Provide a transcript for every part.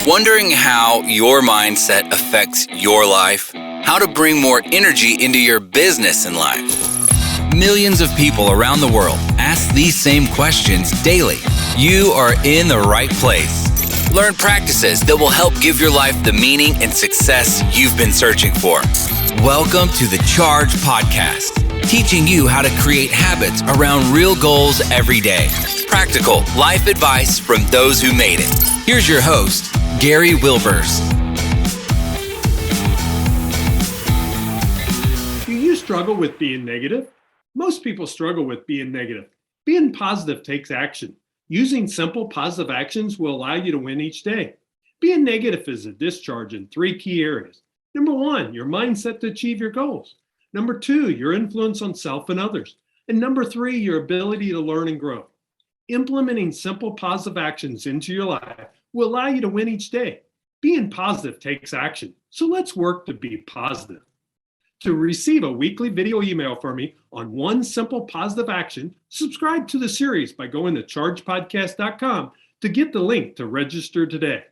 Wondering how your mindset affects your life? How to bring more energy into your business and life? Millions of people around the world ask these same questions daily. You are in the right place. Learn practices that will help give your life the meaning and success you've been searching for. Welcome to the Charge Podcast, teaching you how to create habits around real goals every day. Practical life advice from those who made it. Here's your host, Gary Wilbers. Do you struggle with being negative? Most people struggle with being negative. Being positive takes action. Using simple positive actions will allow you to win each day. Being negative is a discharge in 3 key areas. Number 1, your mindset to achieve your goals. Number 2, your influence on self and others. And number 3, your ability to learn and grow. Implementing simple positive actions into your life will allow you to win each day. Being positive takes action, so let's work to be positive. To receive a weekly video email from me on one simple positive action, subscribe to the series by going to chargepodcast.com to get the link to register today.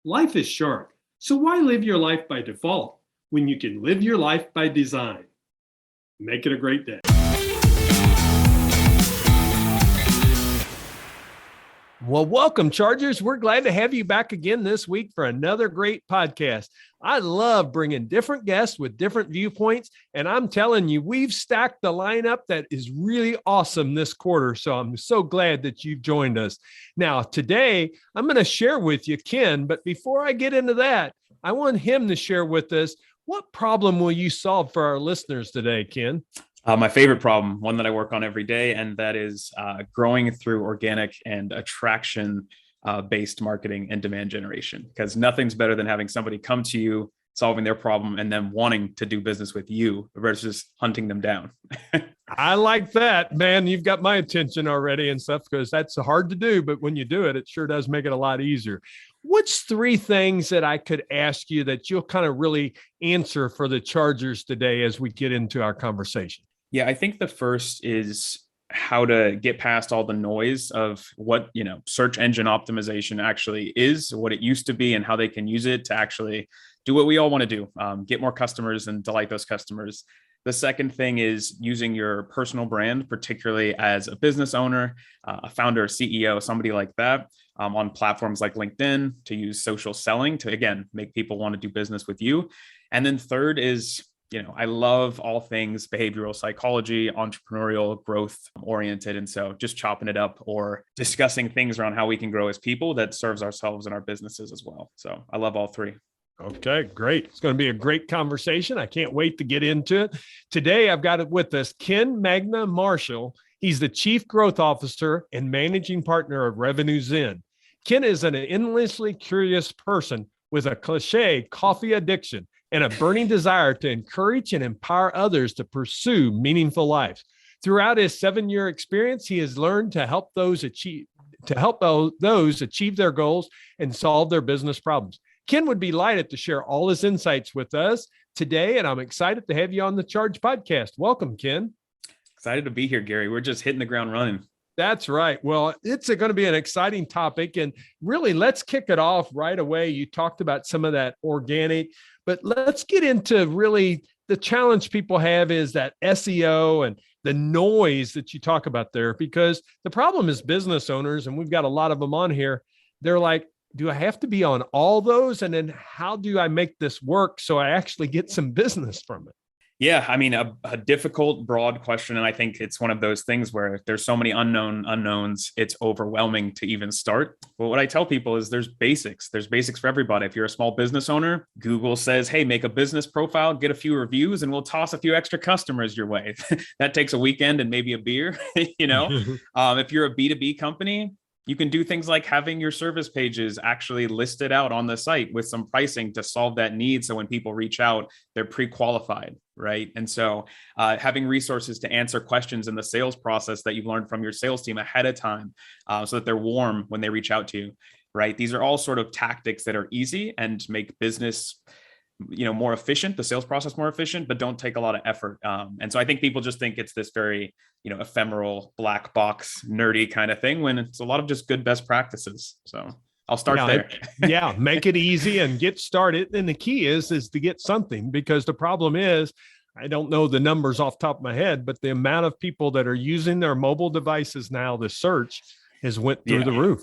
Life is short, so why live your life by default when you can live your life by design? Make it a great day. Well, welcome, Chargers. We're glad to have you back again this week for another great podcast. I love bringing different guests with different viewpoints, and I'm telling you, we've stacked the lineup that is really awesome this quarter, so I'm so glad that you've joined us. Now, today, I'm going to share with you Ken, but before I get into that, I want him to share with us, what problem will you solve for our listeners today, Ken? My favorite problem, one that I work on every day, and that is growing through organic and attraction based marketing and demand generation, because nothing's better than having somebody come to you, solving their problem, and then wanting to do business with you versus hunting them down. I like that, man. You've got my attention already and stuff, because that's hard to do. But when you do it, it sure does make it a lot easier. What's 3 things that I could ask you that you'll kind of really answer for the Chargers today as we get into our conversation? Yeah, I think the first is how to get past all the noise of what, search engine optimization actually is, what it used to be, and how they can use it to actually do what we all want to do, get more customers and delight those customers. The second thing is using your personal brand, particularly as a business owner, a founder, CEO, somebody like that, on platforms like LinkedIn, to use social selling to, again, make people want to do business with you. And then third is, I love all things behavioral psychology, entrepreneurial, growth oriented. And so just chopping it up or discussing things around how we can grow as people that serves ourselves and our businesses as well. So I love all 3. Okay, great. It's going to be a great conversation. I can't wait to get into it. Today, I've got it with us, Ken Magma Marshall. He's the Chief Growth Officer and Managing Partner of RevenueZen. Ken is an endlessly curious person with a cliche coffee addiction and a burning desire to encourage and empower others to pursue meaningful lives. Throughout his 7-year experience, he has learned to help those achieve their goals and solve their business problems. Ken would be delighted to share all his insights with us today, and I'm excited to have you on the Charge Podcast. Welcome, Ken. Excited to be here, Gary. We're just hitting the ground running. That's right. Well, it's going to be an exciting topic, and really, let's kick it off right away. You talked about some of that organic, but let's get into really the challenge people have is that SEO and the noise that you talk about there, because the problem is business owners, and we've got a lot of them on here. They're like, do I have to be on all those? And then how do I make this work so I actually get some business from it? Yeah, I mean, a difficult, broad question. And I think it's one of those things where there's so many unknowns, it's overwhelming to even start. But what I tell people is there's basics. There's basics for everybody. If you're a small business owner, Google says, hey, make a business profile, get a few reviews, and we'll toss a few extra customers your way. That takes a weekend and maybe a beer, If you're a B2B company, you can do things like having your service pages actually listed out on the site with some pricing to solve that need. So when people reach out, they're pre-qualified, right? And so having resources to answer questions in the sales process that you've learned from your sales team ahead of time so that they're warm when they reach out to you, right? These are all sort of tactics that are easy and make business more efficient, the sales process more efficient, but don't take a lot of effort. And so I think people just think it's this very, ephemeral black box, nerdy kind of thing when it's a lot of just good best practices. So I'll start there. Yeah, make it easy and get started. And the key is to get something, because the problem is, I don't know the numbers off the top of my head, but the amount of people that are using their mobile devices now to search has went through the roof.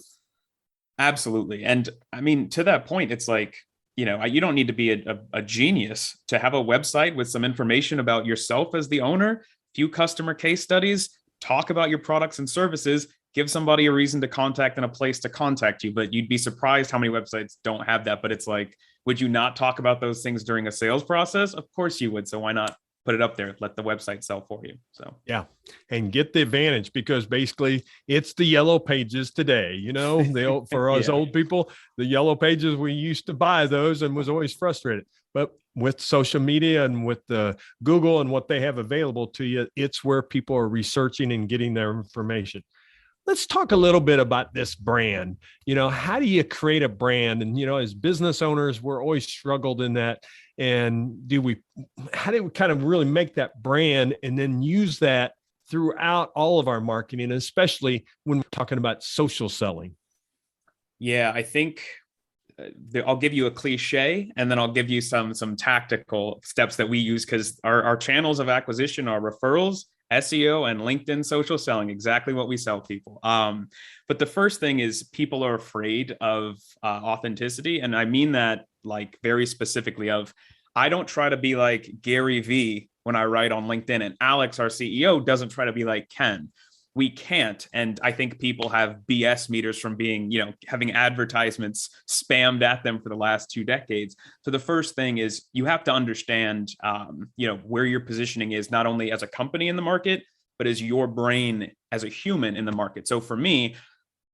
Absolutely. And I mean, to that point, it's like, you don't need to be a genius to have a website with some information about yourself as the owner, few customer case studies, talk about your products and services, give somebody a reason to contact and a place to contact you. But you'd be surprised how many websites don't have that. But it's like, would you not talk about those things during a sales process? Of course you would. So why not put it up there? Let the website sell for you. So yeah, and get the advantage, because basically it's the yellow pages today. For us old people, the yellow pages, we used to buy those and was always frustrated. But with social media and with the Google and what they have available to you, it's where people are researching and getting their information. Let's talk a little bit about this brand. How do you create a brand? And, as business owners, we're always struggled in that. And how do we kind of really make that brand and then use that throughout all of our marketing, especially when we're talking about social selling? Yeah, I think I'll give you a cliche, and then I'll give you some tactical steps that we use, because our channels of acquisition are referrals, SEO, and LinkedIn social selling, exactly what we sell people. But the first thing is, people are afraid of authenticity. And I mean that like very specifically I don't try to be like Gary V when I write on LinkedIn, and Alex, our CEO, doesn't try to be like Ken. We can't. And I think people have BS meters from being, having advertisements spammed at them for the last 2 decades. So the first thing is, you have to understand, where your positioning is, not only as a company in the market, but as your brain as a human in the market. So for me,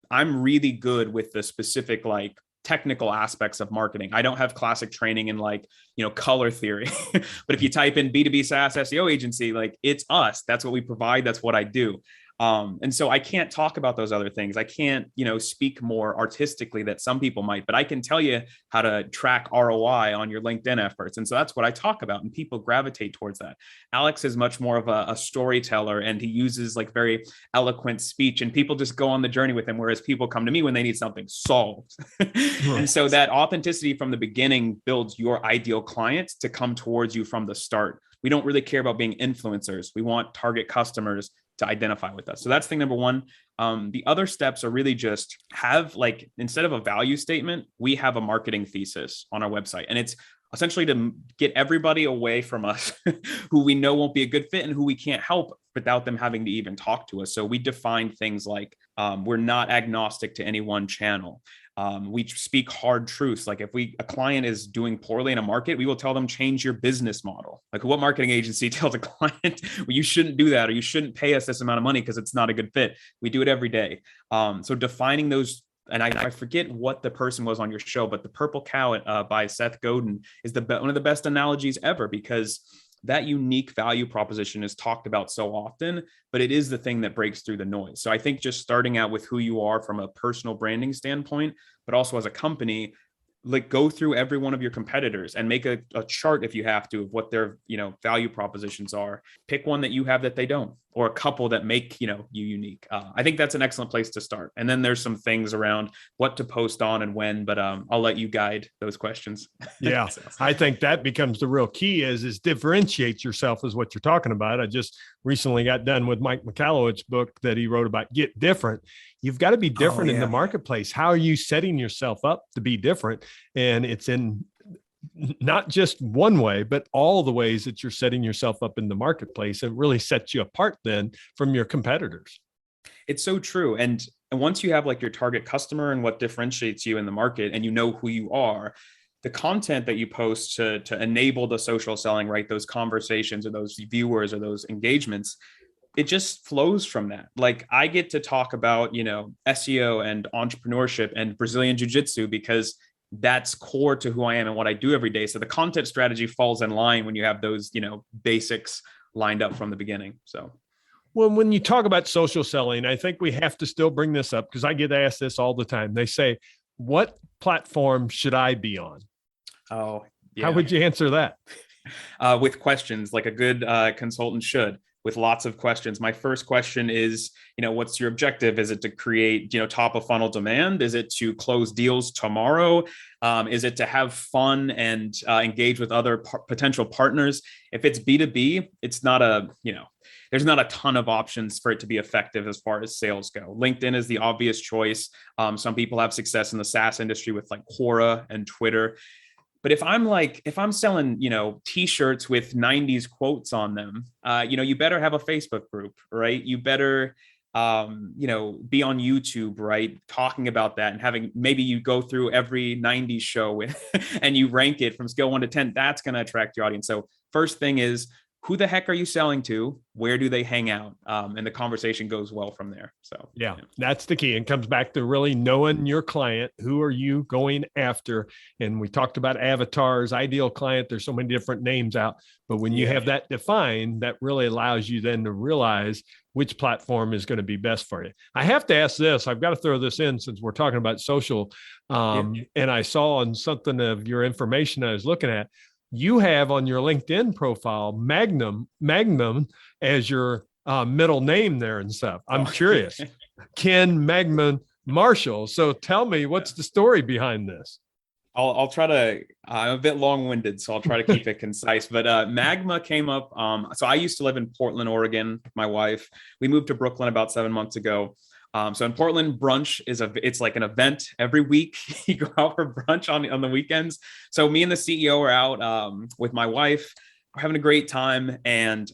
I'm really good with the specific, technical aspects of marketing. I don't have classic training in color theory, but if you type in B2B SaaS SEO agency, it's us. That's what we provide. That's what I do. And so I can't talk about those other things. I can't, speak more artistically that some people might, but I can tell you how to track ROI on your LinkedIn efforts. And so that's what I talk about, and people gravitate towards that. Alex is much more of a storyteller, and he uses very eloquent speech, and people just go on the journey with him. Whereas people come to me when they need something solved. And so that authenticity from the beginning builds your ideal client to come towards you from the start. We don't really care about being influencers. We want target customers to identify with us. So that's thing number one. The other steps are really just have instead of a value statement, we have a marketing thesis on our website. And it's essentially to get everybody away from us who we know won't be a good fit and who we can't help without them having to even talk to us. So we define things like we're not agnostic to any one channel. We speak hard truths. If a client is doing poorly in a market, we will tell them, change your business model. What marketing agency tells a client, well, you shouldn't do that, or you shouldn't pay us this amount of money because it's not a good fit? We do it every day. So defining those, and I forget what the person was on your show, but the purple cow by Seth Godin is one of the best analogies ever, because that unique value proposition is talked about so often, but it is the thing that breaks through the noise. So I think just starting out with who you are from a personal branding standpoint, but also as a company, go through every one of your competitors and make a chart, if you have to, of what their value propositions are. Pick one that you have that they don't, or a couple that make you unique. I think that's an excellent place to start. And then there's some things around what to post on and when, but I'll let you guide those questions. Yeah, I think that becomes the real key is differentiate yourself, is what you're talking about. I just recently got done with Mike McCallowit's book that he wrote about Get Different. You've got to be different in the marketplace. How are you setting yourself up to be different? And it's in not just one way, but all the ways that you're setting yourself up in the marketplace. It really sets you apart then from your competitors. It's so true. And once you have your target customer and what differentiates you in the market, and you know who you are, the content that you post to enable the social selling, right? Those conversations or those viewers or those engagements, it just flows from that. I get to talk about, SEO and entrepreneurship and Brazilian jiu-jitsu because that's core to who I am and what I do every day. So the content strategy falls in line when you have those, basics lined up from the beginning. So, well, when you talk about social selling, I think we have to still bring this up, because I get asked this all the time. They say, what platform should I be on? Oh, yeah. How would you answer that? With questions, like a good consultant should. with lots of questions. My first question is, what's your objective? Is it to create, top of funnel demand? Is it to close deals tomorrow? Is it to have fun and engage with other potential partners? If it's B2B, it's not there's not a ton of options for it to be effective as far as sales go. LinkedIn is the obvious choice. Some people have success in the SaaS industry with like Quora and Twitter. But if I'm selling, t-shirts with 90s quotes on them, you better have a Facebook group, right? You better, be on YouTube, right? Talking about that and maybe you go through every 90s show and you rank it from scale 1 to 10. That's going to attract your audience. So first thing is, who the heck are you selling to? Where do they hang out? And the conversation goes well from there. So yeah, that's the key. And comes back to really knowing your client. Who are you going after? And we talked about avatars, ideal client. There's so many different names out, but when you have that defined, that really allows you then to realize which platform is going to be best for you. I have to ask this. I've got to throw this in since we're talking about social. And I saw on something of your information I was looking at, you have on your LinkedIn profile Magnum as your middle name there and stuff. I'm curious. Ken Magma Marshall. So tell me, what's the story behind this? I'll try to, I'm a bit long-winded, so I'll try to keep it concise, but Magma came up. So I used to live in Portland, Oregon, with my wife. We moved to Brooklyn about 7 months ago. So in Portland, brunch it's like an event every week. You go out for brunch on the weekends. So me and the CEO are out with my wife. We're having a great time. And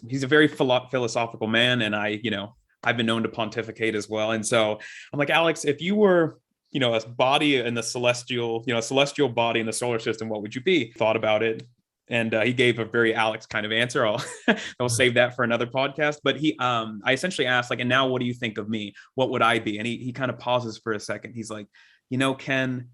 he's a very philosophical man. And I've been known to pontificate as well. And so I'm like, Alex, if you were, a body in the celestial body in the solar system, what would you be? Thought about it. And he gave a very Alex kind of answer. I'll save that for another podcast. But I essentially asked, and now what do you think of me? What would I be? And he kind of pauses for a second. He's like, Ken,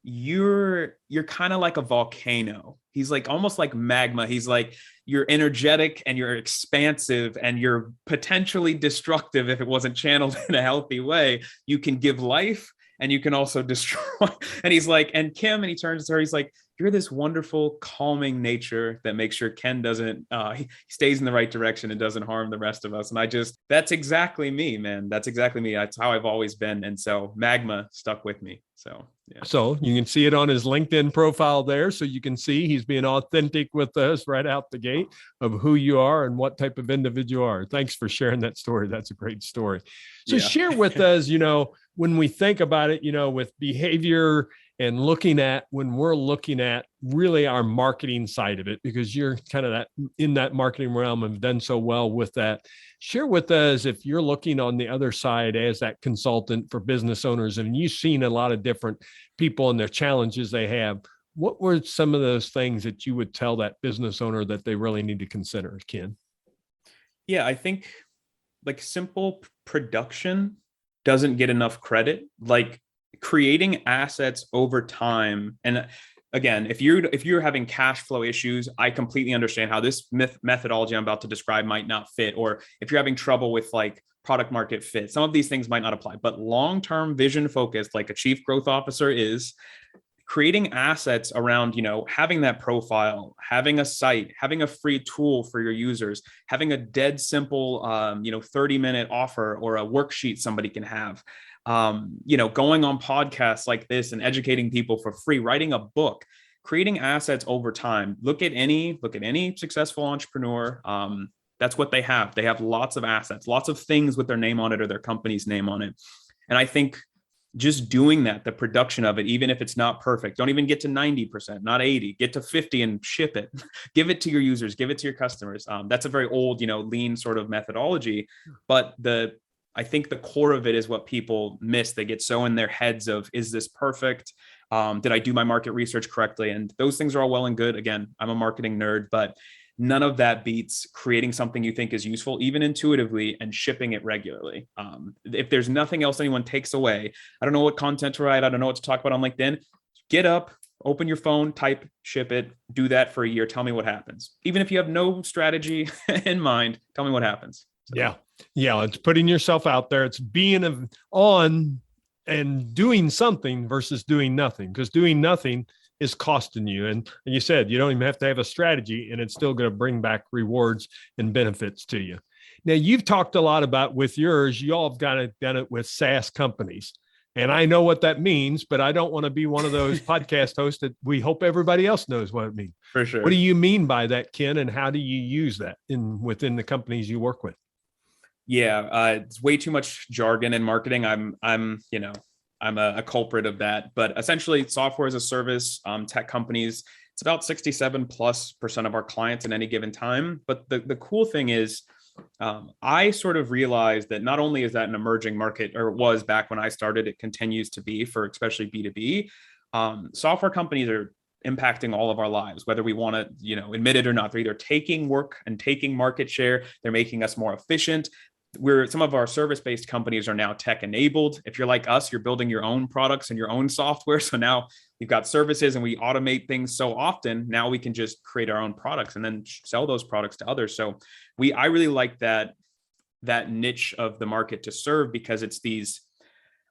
you're kind of like a volcano. He's like, almost like magma. He's like, you're energetic and you're expansive and you're potentially destructive if it wasn't channeled in a healthy way. You can give life and you can also destroy. And he's like, and Kim, and he turns to her, he's like, you're this wonderful, calming nature that makes sure Ken doesn't, he stays in the right direction and doesn't harm the rest of us. And that's exactly me, man. That's exactly me. That's how I've always been. And so Magma stuck with me. So, yeah. So you can see it on his LinkedIn profile there. So you can see he's being authentic with us right out the gate of who you are and what type of individual you are. Thanks for sharing that story. That's a great story. So share with us, when we think about it, with behavior and when we're looking at really our marketing side of it, because you're kind of in that marketing realm and have done so well with that. Share with us, if you're looking on the other side as that consultant for business owners, and you've seen a lot of different people and their challenges they have, what were some of those things that you would tell that business owner that they really need to consider, Ken? Yeah, I think simple production doesn't get enough credit. Creating assets over time. And again, if you're having cash flow issues, I completely understand how this methodology I'm about to describe might not fit. Or if you're having trouble with product market fit, some of these things might not apply. But long-term vision focused, like a chief growth officer is, creating assets around, having that profile, having a site, having a free tool for your users, having a dead simple, 30-minute offer or a worksheet somebody can have. Going on podcasts like this and educating people for free, writing a book, creating assets over time. Look at any successful entrepreneur. That's what they have. They have lots of assets, lots of things with their name on it or their company's name on it. And I think just doing that, the production of it, even if it's not perfect, don't even get to 90%, not 80, get to 50 and ship it, give it to your users, give it to your customers. That's a very old, lean sort of methodology, but I think the core of it is what people miss. They get so in their heads of, is this perfect? Did I do my market research correctly? And those things are all well and good. Again, I'm a marketing nerd, but none of that beats creating something you think is useful, even intuitively, and shipping it regularly. If there's nothing else anyone takes away, I don't know what content to write, I don't know what to talk about on LinkedIn, get up, open your phone, type, ship it, do that for a year. Tell me what happens. Even if you have no strategy in mind, tell me what happens. So. Yeah. It's putting yourself out there. It's being on and doing something versus doing nothing, because doing nothing is costing you. And you said you don't even have to have a strategy, and it's still going to bring back rewards and benefits to you. Now, you've talked a lot about with yours, you all have done it with SaaS companies. And I know what that means, but I don't want to be one of those podcast hosts that we hope everybody else knows what it means. For sure. What do you mean by that, Ken? And how do you use that within the companies you work with? Yeah, it's way too much jargon in marketing. I'm a culprit of that. But essentially, software as a service, tech companies, it's about 67+% of our clients in any given time. But the cool thing is, I sort of realized that not only is that an emerging market, or it was back when I started, it continues to be for especially B2B. Software companies are impacting all of our lives, whether we want to, admit it or not. They're either taking work and taking market share. They're making us more efficient. Some of our service-based companies are now tech-enabled. If you're like us, you're building your own products and your own software. So now we've got services and we automate things so often. Now we can just create our own products and then sell those products to others. So I really like that niche of the market to serve, because it's these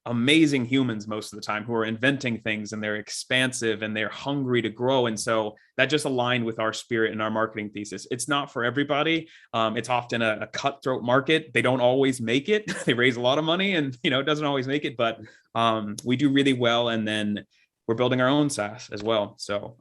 amazing humans most of the time who are inventing things, and they're expansive and they're hungry to grow. And so that just aligned with our spirit and our marketing thesis. It's not for everybody. It's often a cutthroat market. They don't always make it. They raise a lot of money and, it doesn't always make it, but we do really well. And then we're building our own SaaS as well. So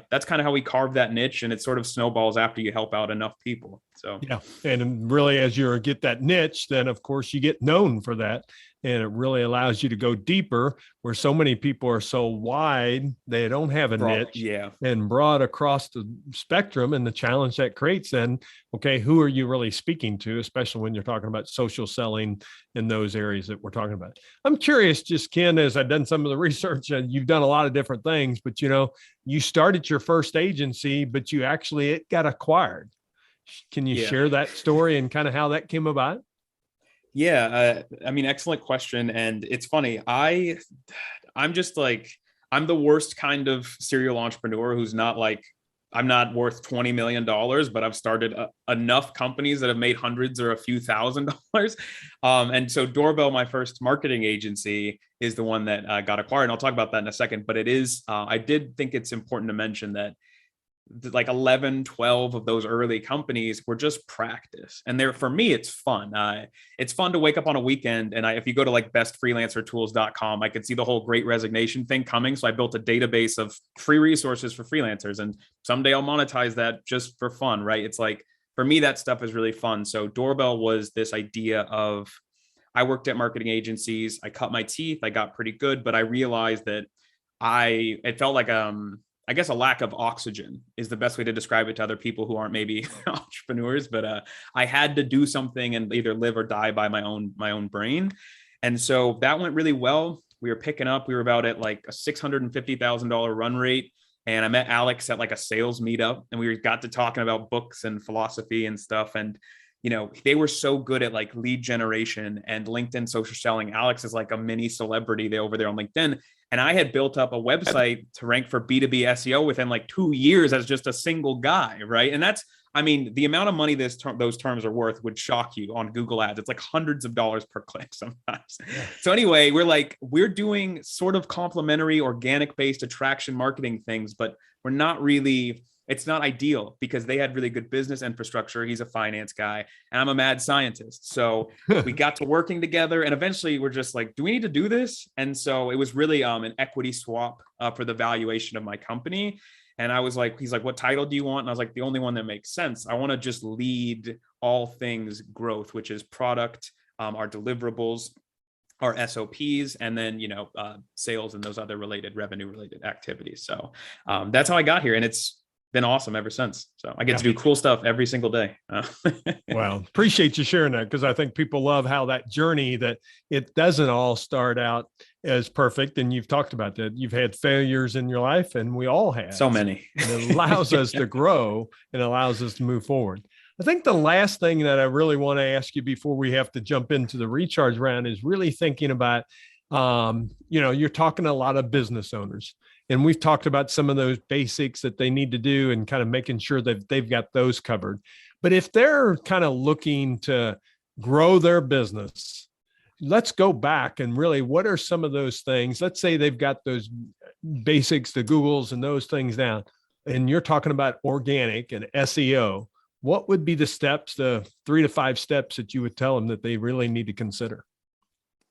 that's kind of how we carve that niche, and it sort of snowballs after you help out enough people. So yeah. And really, as you get that niche, then of course you get known for that. And it really allows you to go deeper, where so many people are so wide, they don't have a niche, and broad across the spectrum. And the challenge that creates then, okay, who are you really speaking to, especially when you're talking about social selling in those areas that we're talking about. I'm curious, just Ken, as I've done some of the research, and you've done a lot of different things, but you started your first agency, but it got acquired. Can you share that story and kind of how that came about? Yeah, excellent question. And it's funny. I'm just like, I'm the worst kind of serial entrepreneur who's not like, I'm not worth $20 million, but I've started enough companies that have made hundreds or a few $1,000s. And so Doorbell, my first marketing agency, is the one that got acquired. And I'll talk about that in a second. But it is, I did think it's important to mention that like 11, 12 of those early companies were just practice. And for me, it's fun. It's fun to wake up on a weekend. And if you go to like bestfreelancertools.com, I could see the whole Great Resignation thing coming. So I built a database of free resources for freelancers. And someday I'll monetize that just for fun, right? It's like, for me, that stuff is really fun. So Doorbell was this idea of, I worked at marketing agencies. I cut my teeth. I got pretty good, but I realized that it felt like, I guess a lack of oxygen is the best way to describe it to other people who aren't maybe entrepreneurs, but I had to do something and either live or die by my own brain. And so that went really well. We were picking up, we were about at like a $650,000 run rate. And I met Alex at like a sales meetup, and we got to talking about books and philosophy and stuff. And, they were so good at like lead generation and LinkedIn social selling. Alex is like a mini celebrity over there on LinkedIn. And I had built up a website to rank for B2B SEO within like 2 years as just a single guy, right? And that's, the amount of money those terms are worth would shock you on Google Ads. It's like hundreds of dollars per click sometimes. Yeah. So anyway, we're doing sort of complementary, organic-based attraction marketing things, but we're not really, it's not ideal because they had really good business infrastructure. He's a finance guy and I'm a mad scientist. So we got to working together, and eventually we're just like, do we need to do this? And so it was really an equity swap for the valuation of my company. And I was like, he's like, what title do you want? And I was like, the only one that makes sense. I want to just lead all things growth, which is product, our deliverables, our SOPs, and then, sales and those other revenue related activities. So that's how I got here. And it's been awesome ever since. So I get to do cool stuff every single day. Well, appreciate you sharing that, because I think people love how that journey, that it doesn't all start out as perfect. And you've talked about that. You've had failures in your life, and we all have. So many. And it allows us to grow and allows us to move forward. I think the last thing that I really want to ask you before we have to jump into the recharge round is really thinking about, you're talking to a lot of business owners. And we've talked about some of those basics that they need to do and kind of making sure that they've got those covered. But if they're kind of looking to grow their business, let's go back and really, what are some of those things? Let's say they've got those basics, the Googles and those things down, and you're talking about organic and SEO, what would be the steps, the 3 to 5 steps that you would tell them that they really need to consider?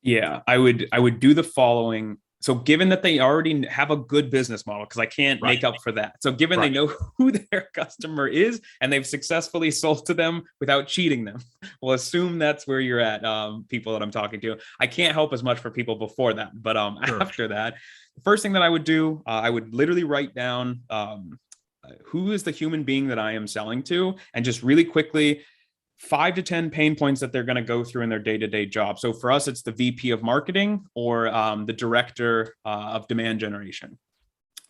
Yeah, I would do the following. So given that they already have a good business model, because I can't make up for that. So given they know who their customer is and they've successfully sold to them without cheating them, we'll assume that's where you're at, people that I'm talking to. I can't help as much for people before that, but after that, the first thing that I would do, I would literally write down who is the human being that I am selling to, and just really quickly 5 to 10 pain points that they're going to go through in their day-to-day job. So for us, it's the VP of marketing or the director of demand generation.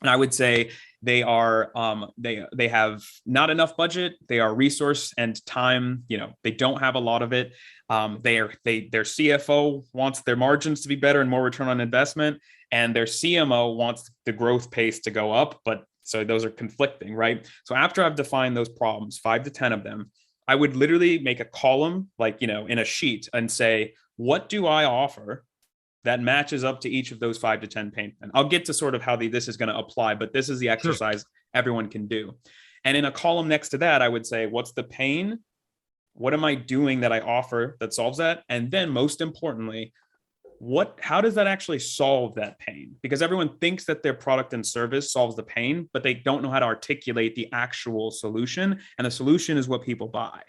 And I would say they are they have not enough budget. They are resource and time. They don't have a lot of it. Their CFO wants their margins to be better and more return on investment, and their CMO wants the growth pace to go up. But so those are conflicting, right? So after I've defined those problems, 5 to 10 of them, I would literally make a column, in a sheet, and say, what do I offer that matches up to each of those 5 to 10 pain? And I'll get to sort of how this is going to apply, but this is the exercise everyone can do. And in a column next to that, I would say, what's the pain? What am I doing that I offer that solves that? And then most importantly, how does that actually solve that pain? Because everyone thinks that their product and service solves the pain, but they don't know how to articulate the actual solution. And the solution is what people buy.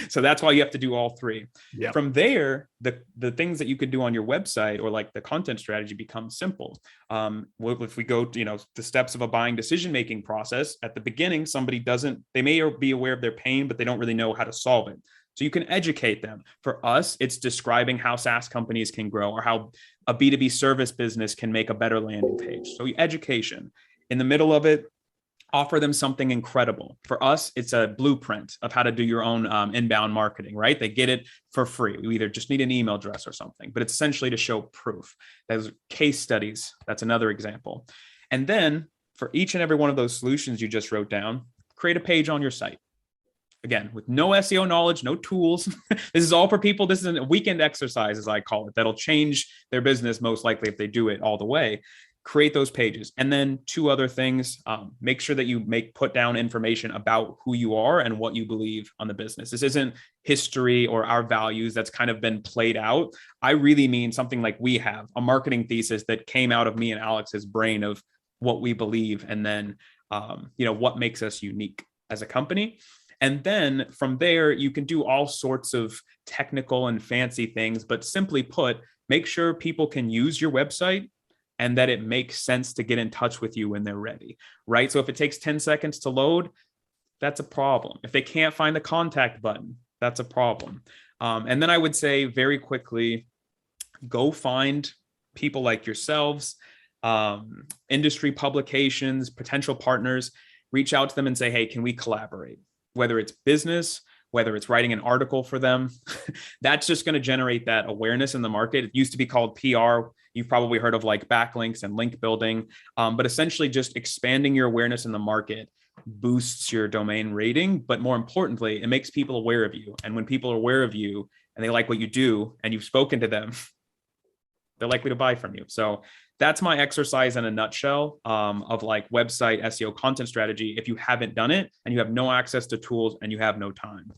So that's why you have to do all 3. Yep. From there, the things that you could do on your website or the content strategy become simple. If we go to, the steps of a buying decision-making process, at the beginning, they may be aware of their pain, but they don't really know how to solve it. So you can educate them. For us, it's describing how SaaS companies can grow or how a B2B service business can make a better landing page. So education. In the middle of it, offer them something incredible. For us, it's a blueprint of how to do your own inbound marketing, right? They get it for free. You either just need an email address or something, but it's essentially to show proof. There's case studies. That's another example. And then for each and every one of those solutions you just wrote down, create a page on your site. Again, with no SEO knowledge, no tools. This is all for people. This is a weekend exercise, as I call it, that'll change their business most likely if they do it all the way. Create those pages. And then 2 other things, make sure that you put down information about who you are and what you believe on the business. This isn't history or our values that's kind of been played out. I really mean something like we have a marketing thesis that came out of me and Alex's brain of what we believe. And then, what makes us unique as a company. And then from there, you can do all sorts of technical and fancy things, but simply put, make sure people can use your website and that it makes sense to get in touch with you when they're ready, right? So if it takes 10 seconds to load, that's a problem. If they can't find the contact button, that's a problem. And then I would say very quickly, go find people like yourselves, industry publications, potential partners, reach out to them and say, hey, can we collaborate? Whether it's business, whether it's writing an article for them, that's just going to generate that awareness in the market. It used to be called PR. You've probably heard of backlinks and link building, but essentially just expanding your awareness in the market boosts your domain rating. But more importantly, it makes people aware of you. And when people are aware of you and they like what you do and you've spoken to them, they're likely to buy from you. So that's my exercise in a nutshell of website SEO content strategy. If you haven't done it and you have no access to tools and you have no time,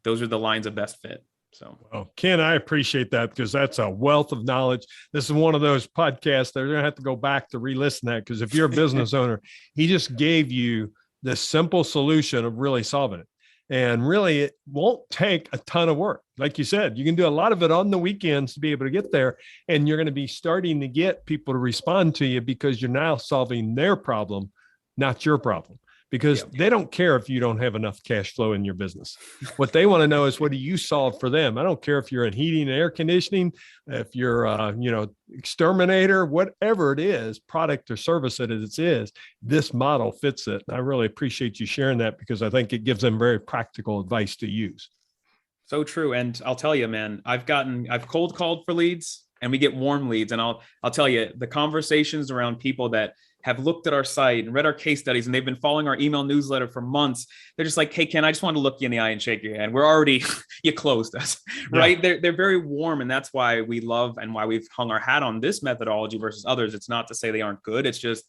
those are the lines of best fit. So, well, Ken, I appreciate that because that's a wealth of knowledge. This is one of those podcasts that they're going to have to go back to re-listen that, because if you're a business owner, he just gave you the simple solution of really solving it. And really, it won't take a ton of work. Like you said, you can do a lot of it on the weekends to be able to get there. And you're going to be starting to get people to respond to you because you're now solving their problem, not your problem. Because they don't care if you don't have enough cash flow in your business. What they want to know is, what do you solve for them? I don't care if you're in heating and air conditioning, if you're, exterminator, whatever it is, product or service that it is, this model fits it. I really appreciate you sharing that because I think it gives them very practical advice to use. So true. And I'll tell you, man, I've cold called for leads. and we get warm leads. And I'll tell you, the conversations around people that have looked at our site and read our case studies, and they've been following our email newsletter for months. They're just like, hey, Ken, I just want to look you in the eye and shake your hand. We're already, you closed us, right? Yeah. They're very warm. And that's why we love and why we've hung our hat on this methodology versus others. It's not to say they aren't good. It's just,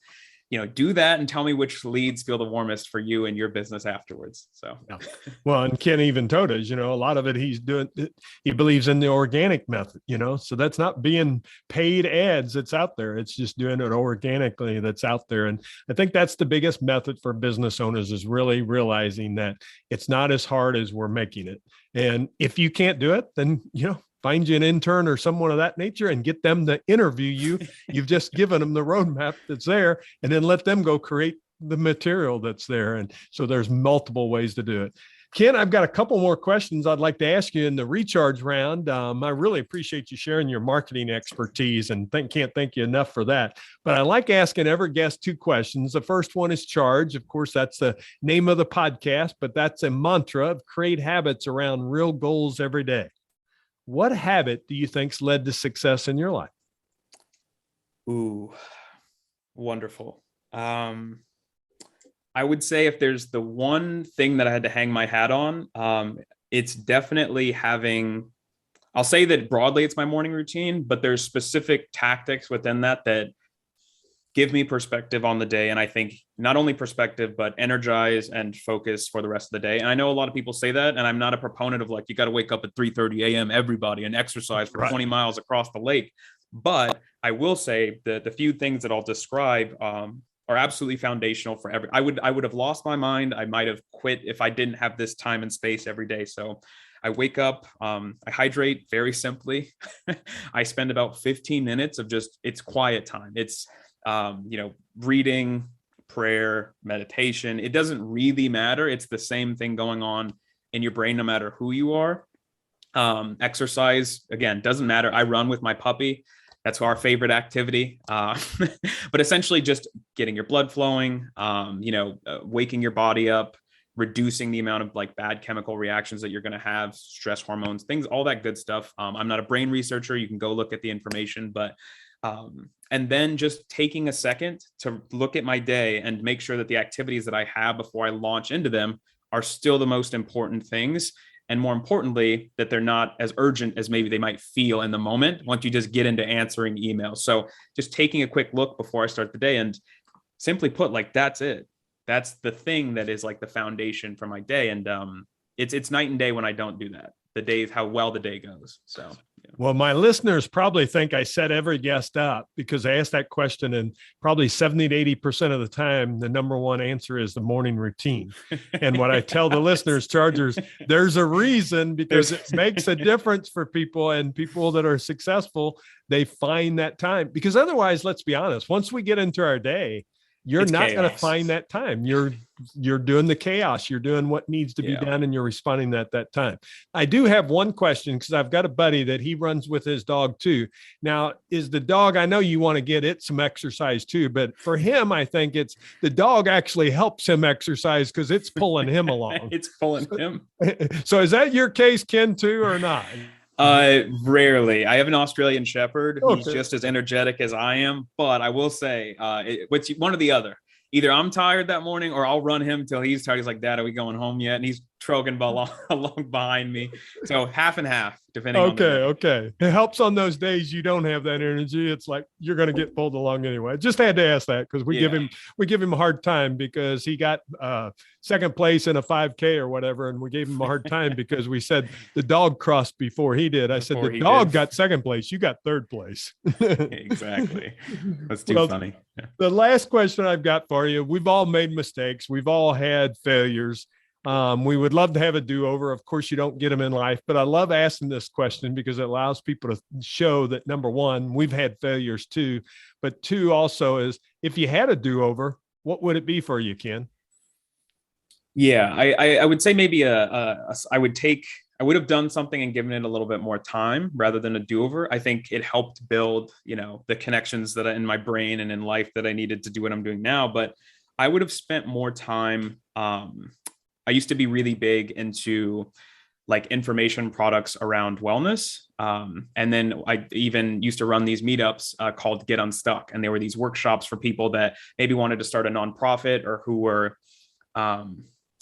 do that and tell me which leads feel the warmest for you and your business afterwards. So, yeah. Well, and Ken even told us, a lot of it he believes in the organic method, so that's not being paid ads that's out there. It's just doing it organically that's out there. And I think that's the biggest method for business owners, is really realizing that it's not as hard as we're making it. And if you can't do it, then, find you an intern or someone of that nature and get them to interview you. You've just given them the roadmap that's there, and then let them go create the material that's there. And so there's multiple ways to do it. Ken, I've got a couple more questions I'd like to ask you in the recharge round. I really appreciate you sharing your marketing expertise, and can't thank you enough for that. But I like asking every guest 2 questions. The first one is charge. Of course, that's the name of the podcast, but that's a mantra of create habits around real goals every day. What habit do you think's led to success in your life? Ooh, wonderful. I would say if there's the one thing that I had to hang my hat on, it's definitely having, I'll say that broadly it's my morning routine, but there's specific tactics within that give me perspective on the day. And I think not only perspective, but energize and focus for the rest of the day. And I know a lot of people say that, and I'm not a proponent of you got to wake up at 3:30 a.m. everybody and exercise for 20 miles across the lake. But I will say that the few things that I'll describe are absolutely foundational for I would have lost my mind. I might have quit if I didn't have this time and space every day. So I wake up, I hydrate very simply. I spend about 15 minutes of it's quiet time. It's reading, prayer, meditation. It doesn't really matter. It's the same thing going on in your brain, no matter who you are. Exercise, again, doesn't matter. I run with my puppy. That's our favorite activity. But essentially just getting your blood flowing, waking your body up, reducing the amount of bad chemical reactions that you're going to have, stress hormones, things, all that good stuff. I'm not a brain researcher. You can go look at the information, but and then just taking a second to look at my day and make sure that the activities that I have before I launch into them are still the most important things. And more importantly, that they're not as urgent as maybe they might feel in the moment once you just get into answering emails. So just taking a quick look before I start the day, and simply put, that's it. That's the thing that is the foundation for my day. And it's night and day when I don't do that. The day, how well the day goes. So, yeah. Well, my listeners probably think I set every guest up because I asked that question, and probably 70 to 80% of the time, the number one answer is the morning routine. And what I tell the listeners, chargers, there's a reason, because it makes a difference for people, and people that are successful, they find that time, because otherwise, let's be honest, once we get into our day, it's not going to find that time. You're doing the chaos. You're doing what needs to be done, and you're responding at that time. I do have one question, because I've got a buddy that he runs with his dog too. Now, is the dog, I know you want to get it some exercise too, but for him, I think it's the dog actually helps him exercise because it's pulling him along. It's pulling him. So is that your case, Ken, too, or not? Rarely. I have an Australian Shepherd. Okay. He's just as energetic as I am, but I will say, it's one or the other. Either I'm tired that morning, or I'll run him till he's tired. He's like, Dad, are we going home yet? And he's trogging along behind me. So half and half, depending on the day. Okay. It helps on those days you don't have that energy. It's like you're going to get pulled along anyway. Just had to ask that, because we give him a hard time because he got second place in a 5K or whatever, and we gave him a hard time because we said the dog crossed before he did. I said the dog got second place, you got third place. Exactly. That's too funny. The last question I've got for you: we've all made mistakes. We've all had failures. We would love to have a do-over. Of course, you don't get them in life, but I love asking this question because it allows people to show that, number one, we've had failures too, but two also is, if you had a do-over, what would it be for you, Ken? Yeah, I would say maybe I would have done something and given it a little bit more time rather than a do-over. I think it helped build, the connections that in my brain and in life that I needed to do what I'm doing now. But I would have spent more time. I used to be really big into like information products around wellness. And then I even used to run these meetups called Get Unstuck. And they were these workshops for people that maybe wanted to start a nonprofit or who were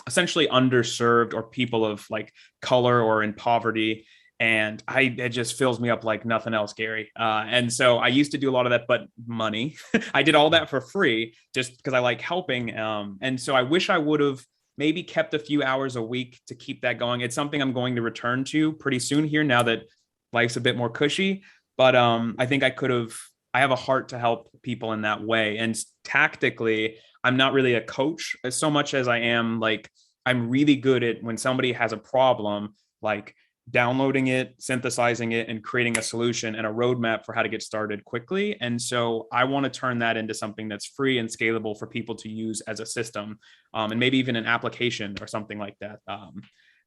essentially underserved or people of like color or in poverty. And it just fills me up like nothing else, Gary. And so I used to do a lot of that, but money, I did all that for free just because I like helping. And so I wish I would have maybe kept a few hours a week to keep that going. It's something I'm going to return to pretty soon here now that life's a bit more cushy. But I think I have a heart to help people in that way. And tactically, I'm not really a coach as so much as I am like, I'm really good at when somebody has a problem, like downloading it, synthesizing it, and creating a solution and a roadmap for how to get started quickly. And so I want to turn that into something that's free and scalable for people to use as a system, and maybe even an application or something like that.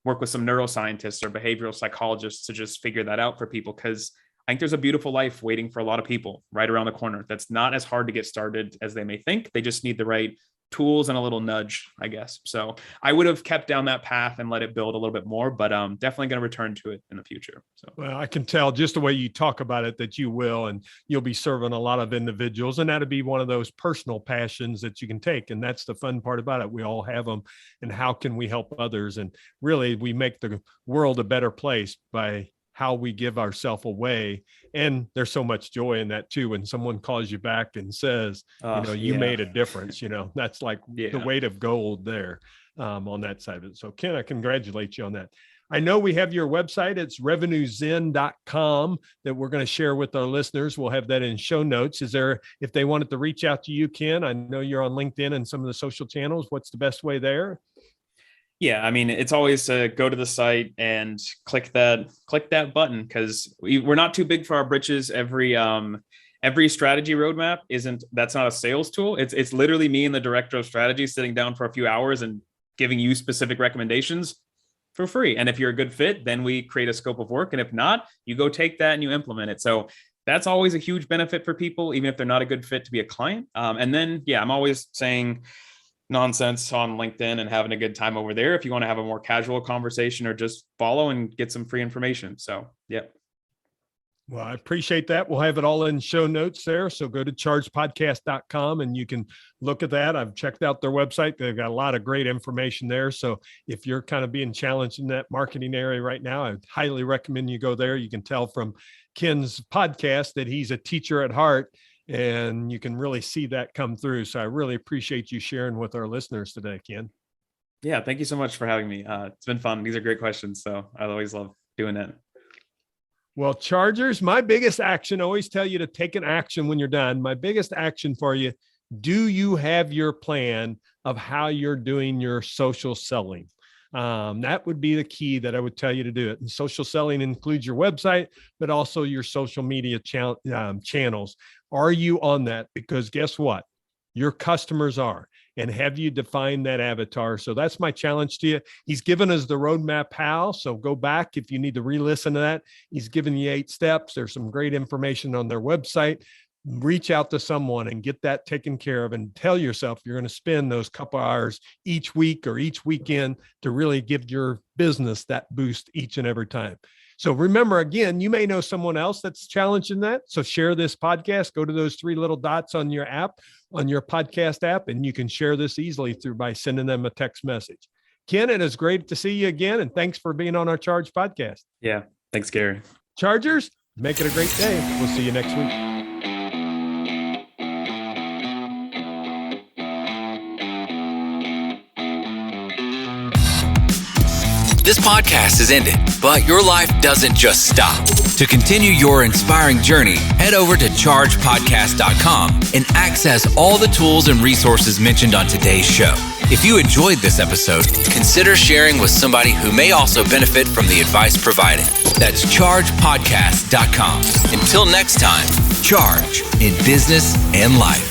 Work with some neuroscientists or behavioral psychologists to just figure that out for people, because I think there's a beautiful life waiting for a lot of people right around the corner. That's not as hard to get started as they may think. They just need the right tools and a little nudge, I guess. So I would have kept down that path and let it build a little bit more, but definitely going to return to it in the future. So, well, I can tell just the way you talk about it that you will, and you'll be serving a lot of individuals, and that'll be one of those personal passions that you can take. And that's the fun part about it. We all have them. And how can we help others? And really, we make the world a better place by how we give ourselves away. And there's so much joy in that too. When someone calls you back and says, you made a difference, that's like the weight of gold there on that side of it. So Ken, I congratulate you on that. I know we have your website. It's RevenueZen.com that we're going to share with our listeners. We'll have that in show notes. If they wanted to reach out to you, Ken, I know you're on LinkedIn and some of the social channels. What's the best way there? Yeah, I mean, it's always to go to the site and click that button, because we're not too big for our britches. Every strategy roadmap that's not a sales tool. It's literally me and the director of strategy sitting down for a few hours and giving you specific recommendations for free. And if you're a good fit, then we create a scope of work. And if not, you go take that and you implement it. So that's always a huge benefit for people, even if they're not a good fit to be a client. And then, I'm always saying nonsense on LinkedIn and having a good time over there if you want to have a more casual conversation or just follow and get some free information. So, yeah. Well, I appreciate that. We'll have it all in show notes there. So go to chargepodcast.com and you can look at that. I've checked out their website. They've got a lot of great information there. So if you're kind of being challenged in that marketing area right now, I highly recommend you go there. You can tell from Ken's podcast that he's a teacher at heart, and you can really see that come through. So I really appreciate you sharing with our listeners today, Ken. Yeah, thank you so much for having me. It's been fun. These are great questions. So I always love doing that. Well, Chargers, my biggest action, I always tell you to take an action when you're done. My biggest action for you, do you have your plan of how you're doing your social selling? That would be the key that I would tell you to do it. And social selling includes your website, but also your social media channels. Are you on that? Because guess what? Your customers are. And have you defined that avatar? So that's my challenge to you. He's given us the roadmap how. So go back if you need to re-listen to that. He's given you 8 steps. There's some great information on their website. Reach out to someone and get that taken care of, and tell yourself you're going to spend those couple hours each week or each weekend to really give your business that boost each and every time. So remember, again, you may know someone else that's challenged in that. So share this podcast, go to those 3 little dots on your app, on your podcast app, and you can share this easily by sending them a text message. Ken, it is great to see you again. And thanks for being on our Charge podcast. Yeah. Thanks, Gary. Chargers, make it a great day. We'll see you next week. This podcast is ended, but your life doesn't just stop. To continue your inspiring journey, head over to chargepodcast.com and access all the tools and resources mentioned on today's show. If you enjoyed this episode, consider sharing with somebody who may also benefit from the advice provided. That's chargepodcast.com. Until next time, charge in business and life.